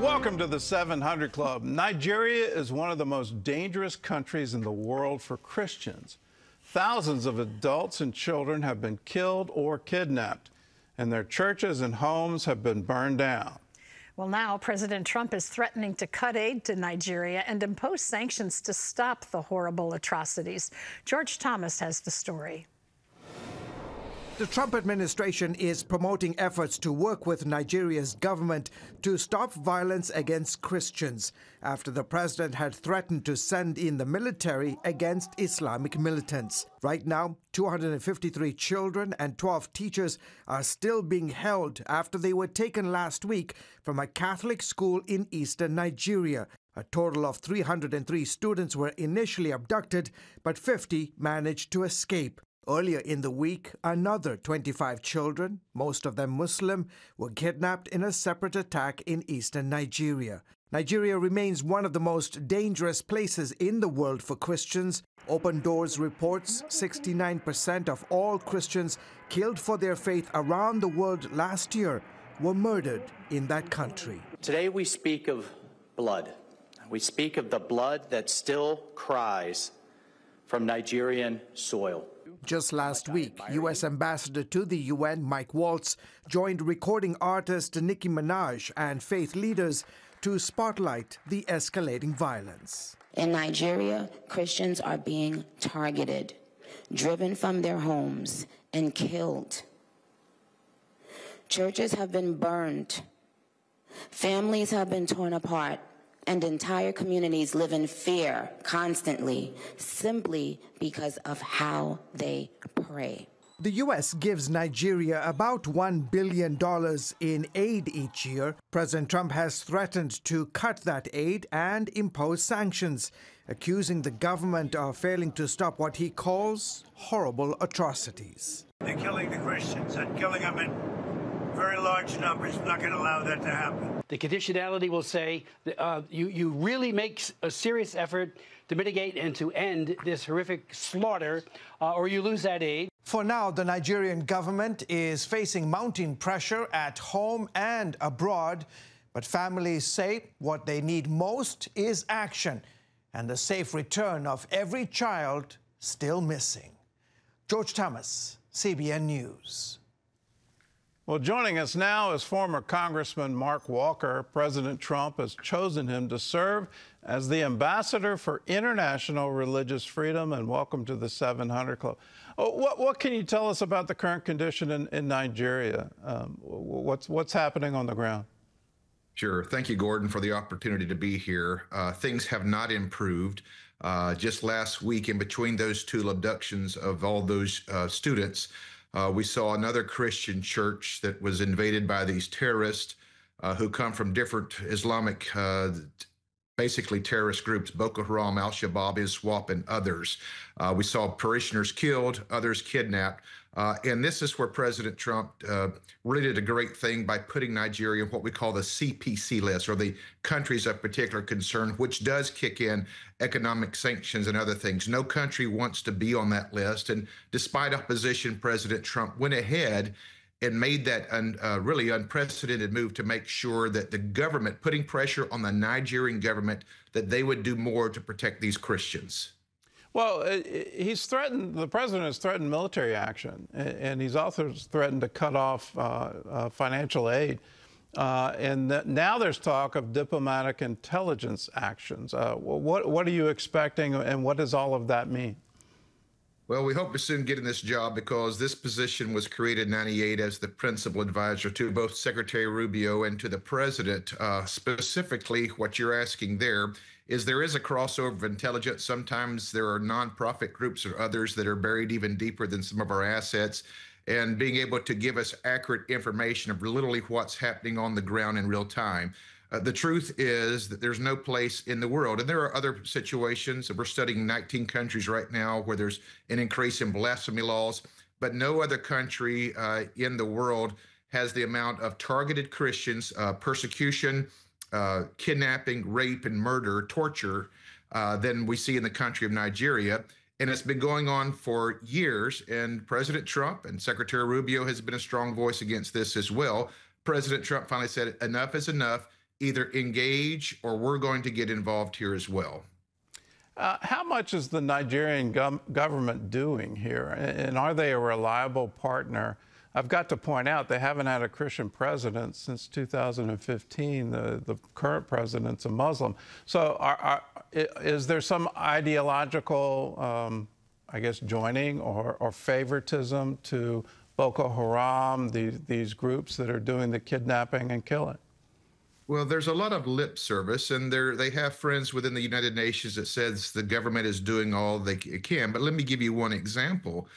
Welcome to the 700 Club. Nigeria is one of the most dangerous countries in the world for Christians. Thousands of adults and children have been killed or kidnapped, and their churches and homes have been burned down. Well, now President Trump is threatening to cut aid to Nigeria and impose sanctions to stop the horrible atrocities. George Thomas has the story. The Trump administration is promoting efforts to work with Nigeria's government to stop violence against Christians after the president had threatened to send in the military against Islamic militants. Right now, 253 children and 12 teachers are still being held after they were taken last week from a Catholic school in eastern Nigeria. A total of 303 students were initially abducted, but 50 managed to escape. Earlier in the week, another 25 children, most of them Muslim, were kidnapped in a separate attack in eastern Nigeria. Nigeria remains one of the most dangerous places in the world for Christians. Open Doors reports 69% of all Christians killed for their faith around the world last year were murdered in that country. Today we speak of blood. We speak of the blood that still cries from Nigerian soil. Just last week, U.S. Ambassador to the UN, Mike Waltz, joined recording artist Nicki Minaj and faith leaders to spotlight the escalating violence. In Nigeria, Christians are being targeted, driven from their homes, and killed. Churches have been burned. Families have been torn apart. And entire communities live in fear constantly, simply because of how they pray. The U.S. gives Nigeria about $1 billion in aid each year. President Trump has threatened to cut that aid and impose sanctions, accusing the government of failing to stop what he calls horrible atrocities. They're killing the Christians and killing them in very large numbers. We're not going to allow that to happen. The conditionality will say you really make a serious effort to mitigate and to end this horrific slaughter, or you lose that aid. For now, the Nigerian government is facing mounting pressure at home and abroad, but families say what they need most is action and the safe return of every child still missing. George Thomas, CBN News. Well, joining us now is former Congressman Mark Walker. President Trump has chosen him to serve as the ambassador for international religious freedom. And welcome to the 700 Club. What can you tell us about the current condition in Nigeria? What's happening on the ground? Sure. Thank you, Gordon, for the opportunity to be here. Things have not improved. Just last week, in between those two abductions of all those students, we saw another Christian church that was invaded by these terrorists who come from different Islamic, basically terrorist groups, Boko Haram, Al-Shabaab, ISWAP, and others. We saw parishioners killed, others kidnapped. And this is where President Trump really did a great thing by putting Nigeria in what we call the CPC list, or the countries of particular concern, which does kick in economic sanctions and other things. No country wants to be on that list. And despite opposition, President Trump went ahead and made that really unprecedented move to make sure that the government, putting pressure on the Nigerian government, that they would do more to protect these Christians. Well, the president has threatened military action, and he's also threatened to cut off financial aid. And now there's talk of diplomatic intelligence actions. What are you expecting, and what does all of that mean? Well, we hope to soon get in this job because this position was created in '98 as the principal advisor to both Secretary Rubio and to the president. Specifically, what you're asking there is a crossover of intelligence. Sometimes there are nonprofit groups or others that are buried even deeper than some of our assets, and being able to give us accurate information of literally what's happening on the ground in real time. The truth is that there's no place in the world, and there are other situations, we're studying 19 countries right now where there's an increase in blasphemy laws, but no other country in the world has the amount of targeted Christians, persecution, kidnapping, rape, and murder, torture, than we see in the country of Nigeria. And it's been going on for years, and President Trump and Secretary Rubio has been a strong voice against this as well. President Trump finally said enough is enough. either engage or we're going to get involved here as well. How much is the Nigerian government doing here? And are they a reliable partner? I've got to point out they haven't had a Christian president since 2015. The current president's a Muslim. So is there some ideological, I guess, joining or favoritism to Boko Haram, these groups that are doing the kidnapping and killing? Well, there's a lot of lip service, and they have friends within the United Nations that says the government is doing all they can. But let me give you one example.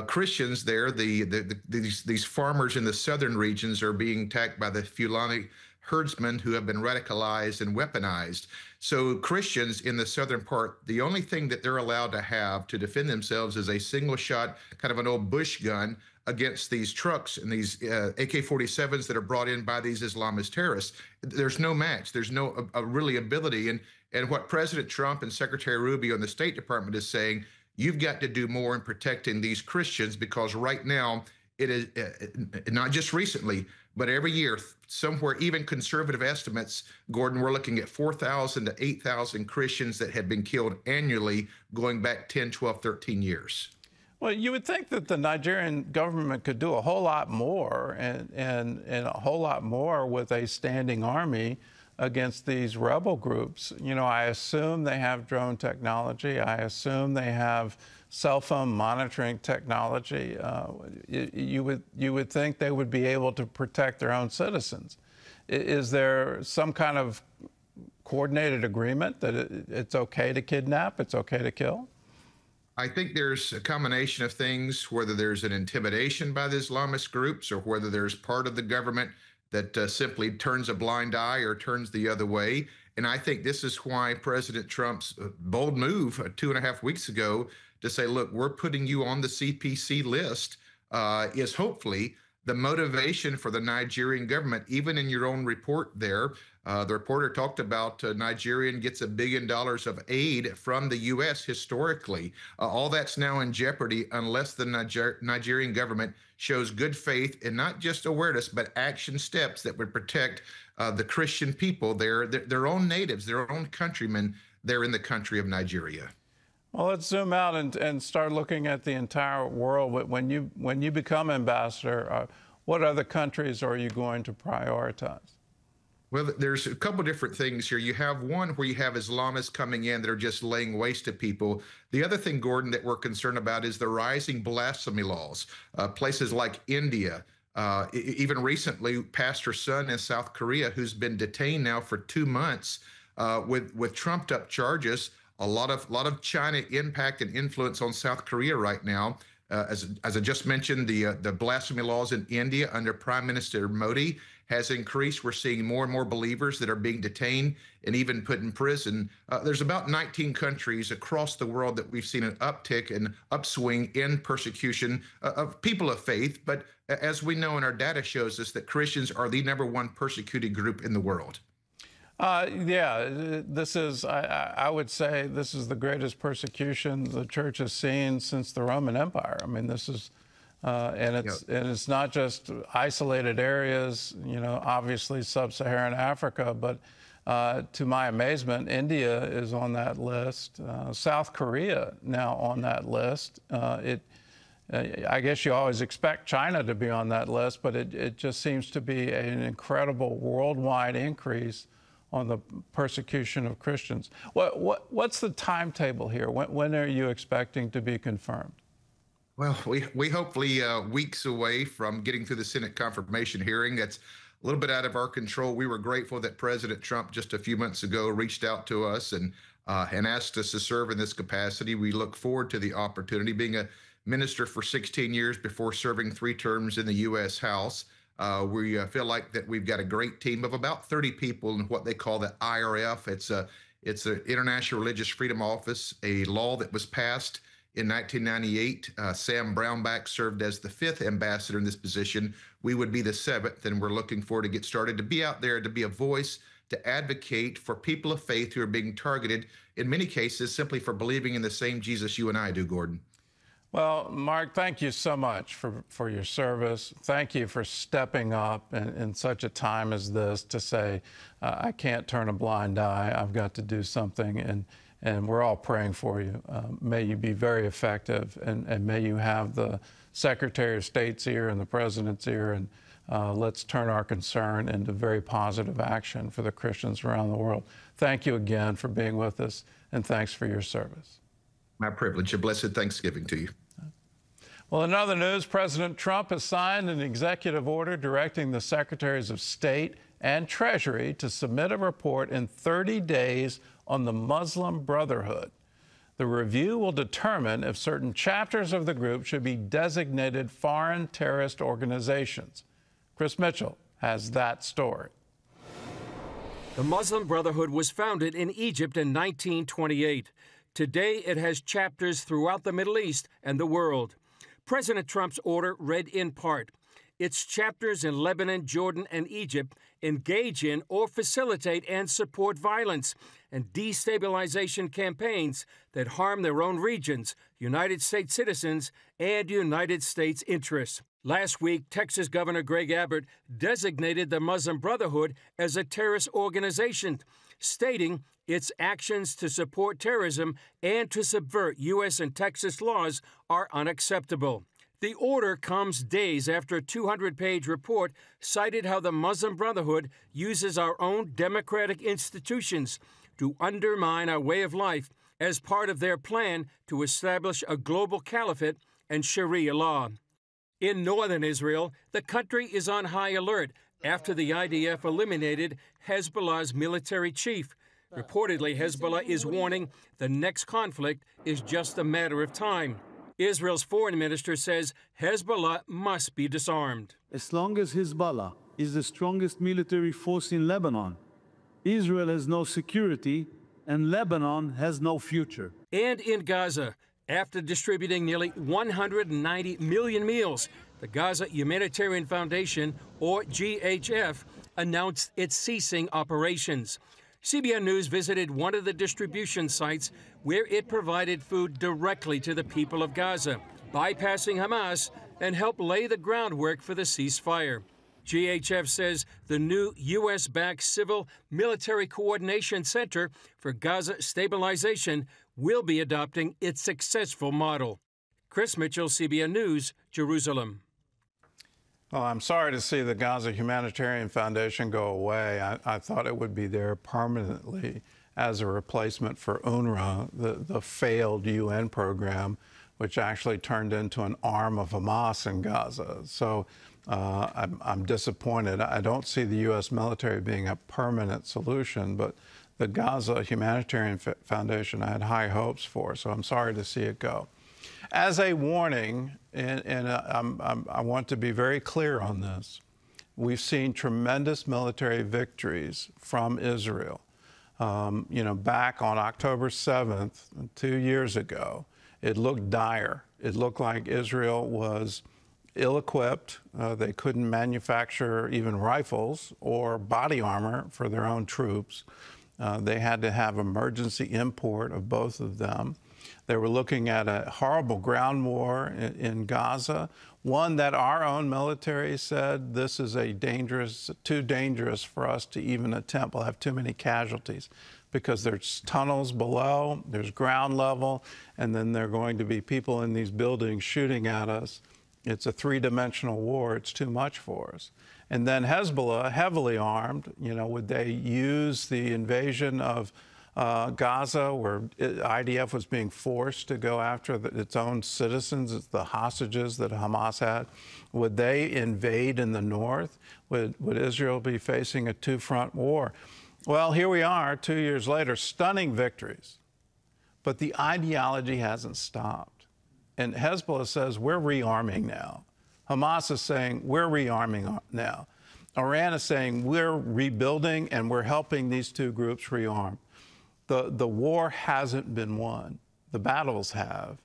Christians there, these farmers in the southern regions are being attacked by the Fulani herdsmen who have been radicalized and weaponized. So Christians in the southern part, the only thing that they're allowed to have to defend themselves is a single shot, kind of an old bush gun against these trucks and these AK-47s that are brought in by these Islamist terrorists. There's no match. There's no really ability. And what President Trump and Secretary Rubio and the State Department is saying, you've got to do more in protecting these Christians, because right now it is not just recently, but every year, somewhere, even conservative estimates, Gordon, we're looking at 4,000 to 8,000 Christians that have been killed annually going back 10, 12, 13 years. Well, you would think that the Nigerian government could do a whole lot more and a whole lot more with a standing army against these rebel groups. You know, I assume they have drone technology. I assume they have cell phone monitoring technology. You would think they would be able to protect their own citizens. Is there some kind of coordinated agreement that it's okay to kidnap, it's okay to kill? I think there's a combination of things, whether there's an intimidation by the Islamist groups or whether there's part of the government that simply turns a blind eye or turns the other way. And I think this is why President Trump's bold move 2.5 weeks ago to say, look, we're putting you on the CPC list is hopefully the motivation for the Nigerian government. Even in your own report there, the reporter talked about Nigeria gets $1 billion of aid from the U.S. historically. All that's now in jeopardy unless the Nigerian government shows good faith and not just awareness, but action steps that would protect the Christian people there, their own natives, their own countrymen there in the country of Nigeria. Well, let's zoom out and start looking at the entire world. When you become ambassador, what other countries are you going to prioritize? Well, there's a couple different things here. You have one where you have Islamists coming in that are just laying waste to people. The other thing, Gordon, that we're concerned about is the rising blasphemy laws. Places like India, even recently, Pastor Sun in South Korea, who's been detained now for 2 months with trumped-up charges. A lot of China impact and influence on South Korea right now. As I just mentioned, the blasphemy laws in India under Prime Minister Modi has increased. We're seeing more and more believers that are being detained and even put in prison. There's about 19 countries across the world that we've seen an uptick and upswing in persecution of people of faith. But as we know, and our data shows us, that Christians are the #1 persecuted group in the world. Yeah, this is, I would say, this is the greatest persecution the church has seen since the Roman Empire. I mean, this is, and it's not just isolated areas, you know, obviously sub-Saharan Africa, but to my amazement, India is on that list. South Korea now on that list. I guess you always expect China to be on that list, but it just seems to be an incredible worldwide increase on the persecution of Christians. What's the timetable here? When are you expecting to be confirmed? Well, we hopefully weeks away from getting through the Senate confirmation hearing. That's a little bit out of our control. We were grateful that President Trump just a few months ago reached out to us and asked us to serve in this capacity. We look forward to the opportunity. Being a minister for 16 years before serving 3 terms in the U.S. House, we feel like that we've got a great team of about 30 people in what they call the IRF. It's an International Religious Freedom Office, a law that was passed in 1998. Sam Brownback served as the 5th ambassador in this position. We would be the 7th, and we're looking forward to get started, to be out there, to be a voice, to advocate for people of faith who are being targeted, in many cases, simply for believing in the same Jesus you and I do, Gordon. Well, Mark, thank you so much for your service. Thank you for stepping up in such a time as this to say, I can't turn a blind eye. I've got to do something, and we're all praying for you. May you be very effective, and may you have the Secretary of State's ear and the President's ear, and let's turn our concern into very positive action for the Christians around the world. Thank you again for being with us, and thanks for your service. My privilege. A blessed Thanksgiving to you. Well, in other news, President Trump has signed an executive order directing the Secretaries of State and Treasury to submit a report in 30 days on the Muslim Brotherhood. The review will determine if certain chapters of the group should be designated foreign terrorist organizations. Chris Mitchell has that story. The Muslim Brotherhood was founded in Egypt in 1928. Today, it has chapters throughout the Middle East and the world. President Trump's order read in part, its chapters in Lebanon, Jordan, and Egypt engage in or facilitate and support violence and destabilization campaigns that harm their own regions, United States citizens, and United States interests. Last week, Texas Governor Greg Abbott designated the Muslim Brotherhood as a terrorist organization, stating its actions to support terrorism and to subvert U.S. and Texas laws are unacceptable. The order comes days after a 200-page report cited how the Muslim Brotherhood uses our own democratic institutions to undermine our way of life as part of their plan to establish a global caliphate and Sharia law. In northern Israel, the country is on high alert after the IDF eliminated Hezbollah's military chief. Reportedly, Hezbollah is warning the next conflict is just a matter of time. Israel's foreign minister says Hezbollah must be disarmed. As long as Hezbollah is the strongest military force in Lebanon, Israel has no security and Lebanon has no future. And in Gaza, after distributing nearly 190 million meals, the Gaza Humanitarian Foundation, or GHF, announced it's ceasing operations. CBN News visited one of the distribution sites where it provided food directly to the people of Gaza, bypassing Hamas, and helped lay the groundwork for the ceasefire. GHF says the new U.S.-backed Civil Military Coordination Center for Gaza Stabilization will be adopting its successful model. Chris Mitchell, CBN News, Jerusalem. Well, I'm sorry to see the Gaza Humanitarian Foundation go away. I thought it would be there permanently as a replacement for UNRWA, the failed UN program, which actually turned into an arm of Hamas in Gaza. So I'm disappointed. I don't see the U.S. military being a permanent solution, but the Gaza Humanitarian Foundation I had high hopes for, so I'm sorry to see it go. As a warning, and I want to be very clear on this, we've seen tremendous military victories from Israel. Back on October 7th, 2 years ago, it looked dire. It looked like Israel was ill-equipped. They couldn't manufacture even rifles or body armor for their own troops. They had to have emergency import of both of them. They were looking at a horrible ground war in Gaza, one that our own military said this is too dangerous for us to even attempt. We'll have too many casualties because there's tunnels below, there's ground level, and then there are going to be people in these buildings shooting at us. It's a three-dimensional war. It's too much for us. And then Hezbollah, heavily armed, would they use the invasion of Gaza, where IDF was being forced to go after its own citizens, the hostages that Hamas had? Would they invade in the north? Would Israel be facing a two-front war? Well, here we are 2 years later, stunning victories. But the ideology hasn't stopped. And Hezbollah says, we're rearming now. Hamas is saying, we're rearming now. Iran is saying, we're rebuilding and we're helping these two groups rearm. The war hasn't been won. The battles have,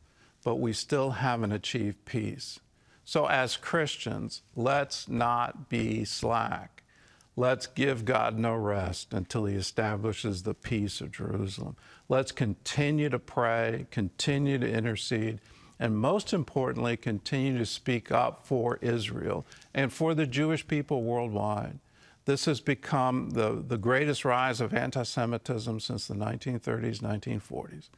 but we still haven't achieved peace. So as Christians, let's not be slack. Let's give God no rest until he establishes the peace of Jerusalem. Let's continue to pray, continue to intercede, and most importantly, continue to speak up for Israel and for the Jewish people worldwide. This has become the greatest rise of anti-Semitism since the 1930s, 1940s.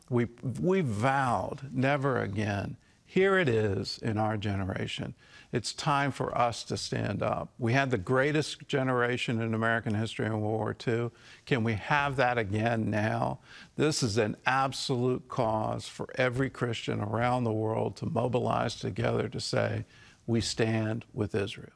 We vowed never again. Here it is in our generation. It's time for us to stand up. We had the greatest generation in American history in World War II. Can we have that again now? This is an absolute cause for every Christian around the world to mobilize together to say, we stand with Israel.